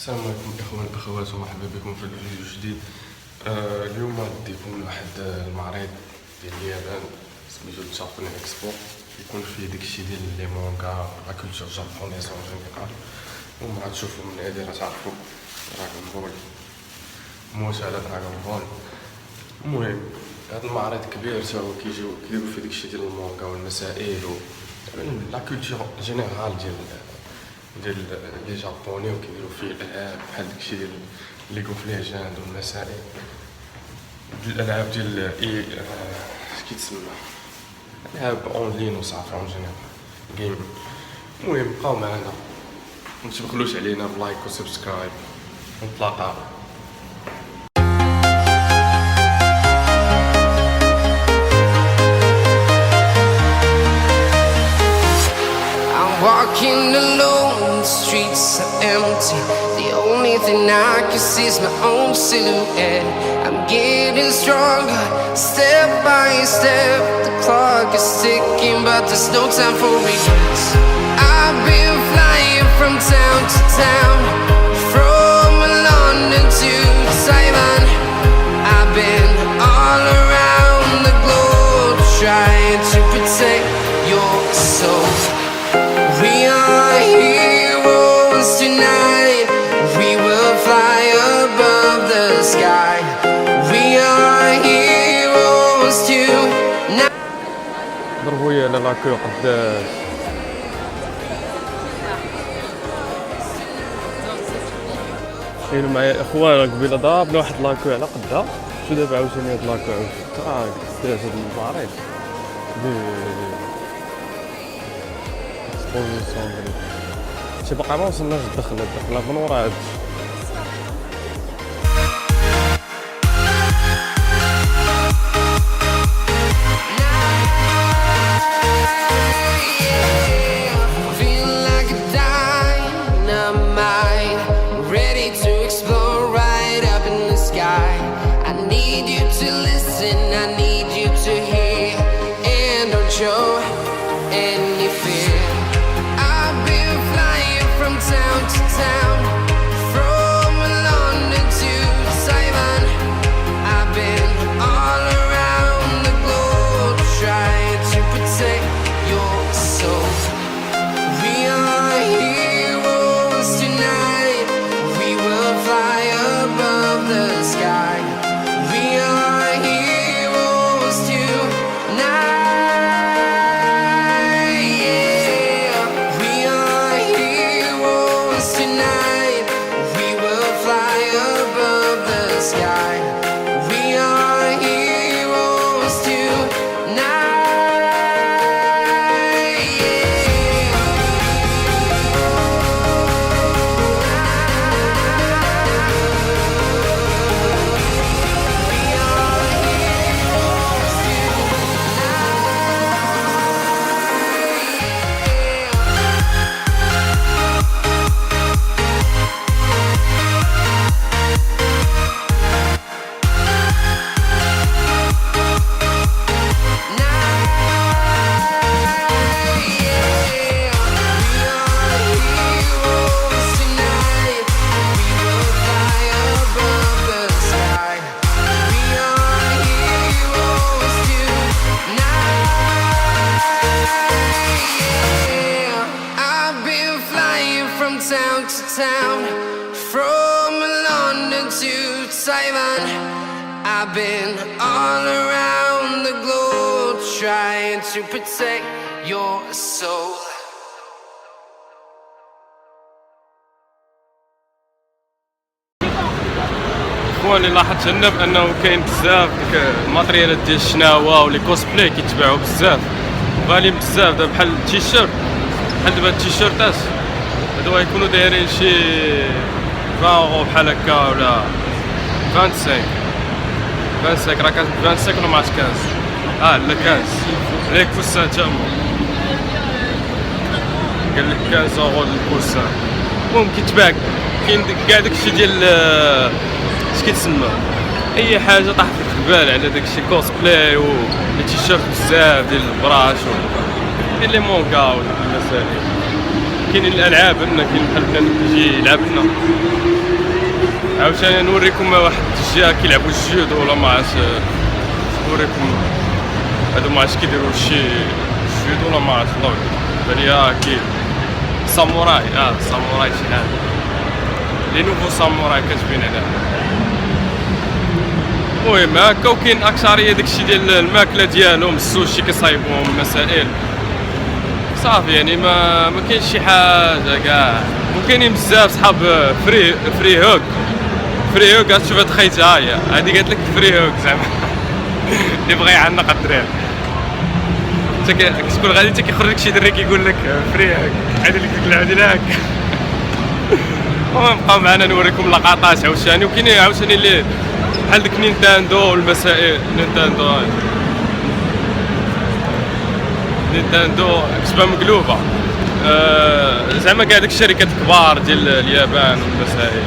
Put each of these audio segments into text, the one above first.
السلام عليكم الاخوان والاخوات ومرحبا بكم في الفيديو الجديد. اليوم غادي يكون واحد المعرض ديال اليابان سميتو جابان اكسبو، يكون فيه داكشي ديال لي مونغا لا كولتور جابونيز اون جينيرال. المهم غتشوفوا من هادي راه تعرفوا دراغون بول، موت على دراغون بول. المهم هذا المعرض كبير تا هو كيديروا فيه داكشي ديال المونغا والمسائل و لا كولتور جينيرال ديال لي جابوني، وكيديروا فيه الالعاب بحال داكشي ديال ليغ اوف ليجند والمسائل الالعاب ديال كيتسمى العاب اون لين وصافي اون جينيرال جيم. المهم بقاو معنا متبخلوش علينا بلايك وسبسكرايب ونتلاقاو. Walking alone, the streets are empty. The only thing I can see is my own silhouette. I'm getting stronger, step by step. The clock is ticking, but there's no time for regrets. I've been flying from town to town, from London to Taiwan. I've been all around the globe, trying to protect your soul. We are heroes tonight. We will fly above the sky. We are heroes tonight. ضربوا لي على لاكو قداش كاينوا معايا اخوان. قبيله ضربنا واحد لاكو على قدها، شو دابا عاوتاني هاد لاكو عاوتاني قداش هاد المعرض شي باقا ما وصلناش الدخله من ورا هادشي. Feeling like a dynamite, ready to explode right up in the sky. I need you to listen, I need you to hear, and don't show any fear. I've been flying from town to town, from London to Taiwan. I've been all around the globe, trying to protect your soul. We are heroes tonight. We will fly above the sky. We are heroes tonight. Yeah. We are heroes tonight. We will fly above the sky. We are heroes tonight. Town to town, from London to Taiwan. I've been all around the globe, trying to protect your soul. اخواني لاحظت هنا بانه كاين بزاف ديك الماتريالات ديال الشناوه ولي كوسبلاي كيتباعوا بزاف غاليين بزاف. دابا بحال التيشيرت، بحال دابا التيشيرتات هادو غيكونوا دايرين شي 20 اورو بحال هكا ولا 25 راه كانت 25 ولا ما عرفتش 15 لا 15 ليك فستان تا هو قال لك 15 اورو الفستان. المهم كيتباع كاين كاع داكشي ديال اش كيتسمى اي حاجه طاحت لك في البال على داكشي كوسبلاي و لي تيشيرت بزاف ديال البراش كاين لي مونغا والمسائل. كاينين الالعاب هنا، كاين بحال بنادم كيجي يلعب هنا عاوتاني نوريكم واحد الجهه كيلعبوا الجودو ولا ما عرفتش نوريكم هادو ما عرفتش كيديروا شي الجودو ولا ما عرفتش الله بان ليا كي ساموراي ساموراي شي حاجه لي نوفو ساموراي كتبين هنا. المهم هكا وكاين اكثريه داكشي ديال الماكله ديالهم السوشي كيصايبوهم مسائل صافي يعني ما كاينش شي حاجه كاع. وكاينين بزاف صحاب فري هوك غتشوف هاد خيتها هي هادي قالت لك فري هوك زعما اللي بغى يعنق الدراري كتكون غادي حتى كيخرج لك شي دري كيقول لك فري هوك عاد لك ديك اللعبه ديال هكا. المهم بقاو معنا نوريكم لقطات عاوتاني. وكاينين عاوتاني اللي بحال ديك نينتاندو والمسائل نينتاندو كتبها مقلوبه زعما كاع داك الشركات الكبار ديال اليابان والمسائل.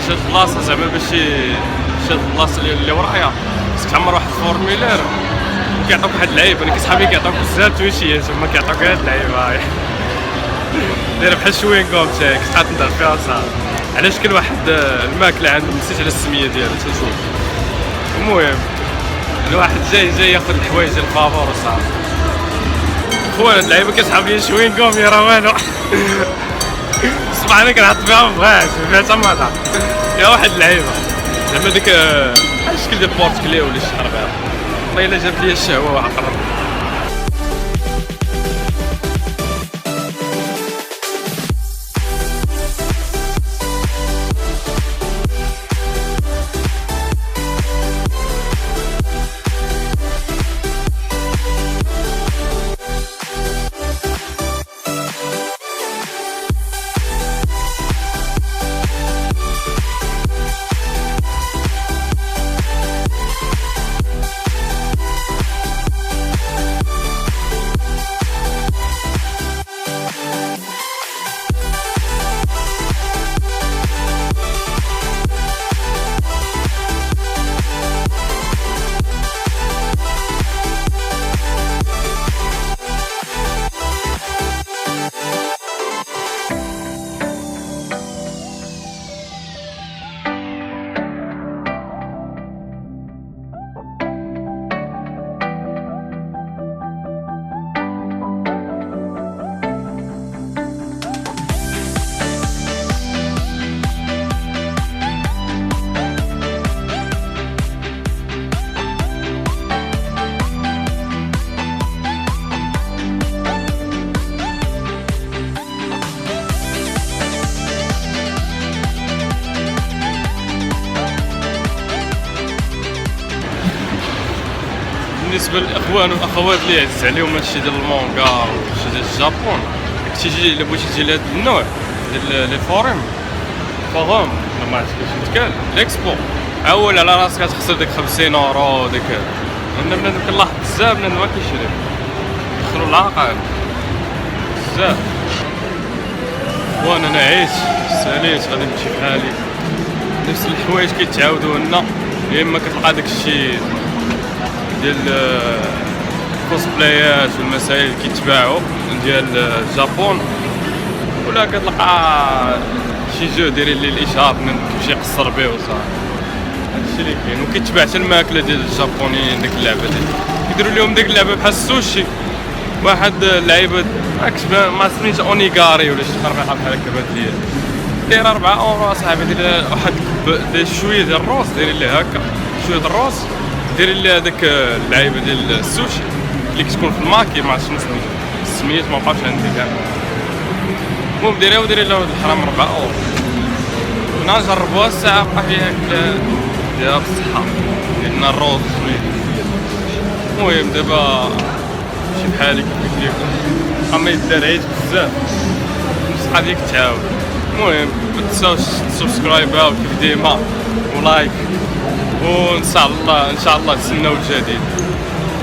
شاد البلاصه زعما باش شاد البلاصه اللي ورايا خصك تعمر واحد الفورميلير وكيعطوك واحد اللعيبه. انا كيصحابي كيعطوك بزاف تويشيات هما كيعطوك غير اللعيبه دايره بحال شوينكوم تاعك تقعد تنضرب فيها صافي. على شكل واحد الماكله عندهم نسيت على السميه ديالها تشوف. المهم الواحد جاي ياخذ الحوايج ديال الفابور وصافي. خويا هاد اللعيبه كيسحب لي شوينكوم يا راه والو صباح انا كنحط فيها مبغاش فيها تماطا يا واحد اللعيبه زعما ديك بحال الشكل ديال بورتكلي ولا شي حرب هذا والله الا جاب لي الشهوه وعقرب. بالنسبه للاخوان والاخوات اللي عزيز عليهم هادشي ديال المونغا وشي ديال الجابون تيجي الا بغيتي تجي لهاد النوع ديال لي فورم ما عرفتش كيفاش يتقال ليكسبو عول على راسك تخسر ديك 50 اورو ديك. انا بنادم كنلاحظ بزاف بنادم ما كيشري دخلوا العقل بزاف. وانا عييت ساليت غادي نمشي بحالي نفس الحوايج كيتعاودوا لنا. يا اما كتلقى داك الشيء ديال الكوسبلايات والمسائل اللي كيتباعوا ديال الجابون ولا كتلقى شي جو دايرين ليه الاشهار كيمشي يقصر به وصافي. هادشي اللي كاين. وكيتباع حتى الماكله ديال الجابونيين ديك اللعبه ديال كيديروا لهم ديك اللعبه بحال السوشي. واحد اللعيبه ما سميتش اونيغاري ولا شي خربيقه بحال هكا بانت ليا دايره 4 اورو اصاحبي. داير واحد داير شويه ديال الروز دايرين ليه هكا شويه د الروز دايرين ليه هذاك اللعيبه ديال السوشي اللي كتكون في الماكي ما عرفتش شنو سميتو السميات ما بقاوش عندي كاع. المهم ديري له هاد الحرام 4 اورو. نجربوها الساعة بقى فيها ديالها بالصحة لأن الروز زوين. المهم دابا شي بحالي كيف قلت لكم ما يدارعيش بزاف النصحة ديك تعاود. المهم متنساوش تسبسكرايباو كيف ديما ولايك، وان شاء الله تسناو الجديد.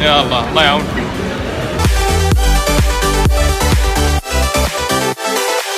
يلا الله يعاونكم.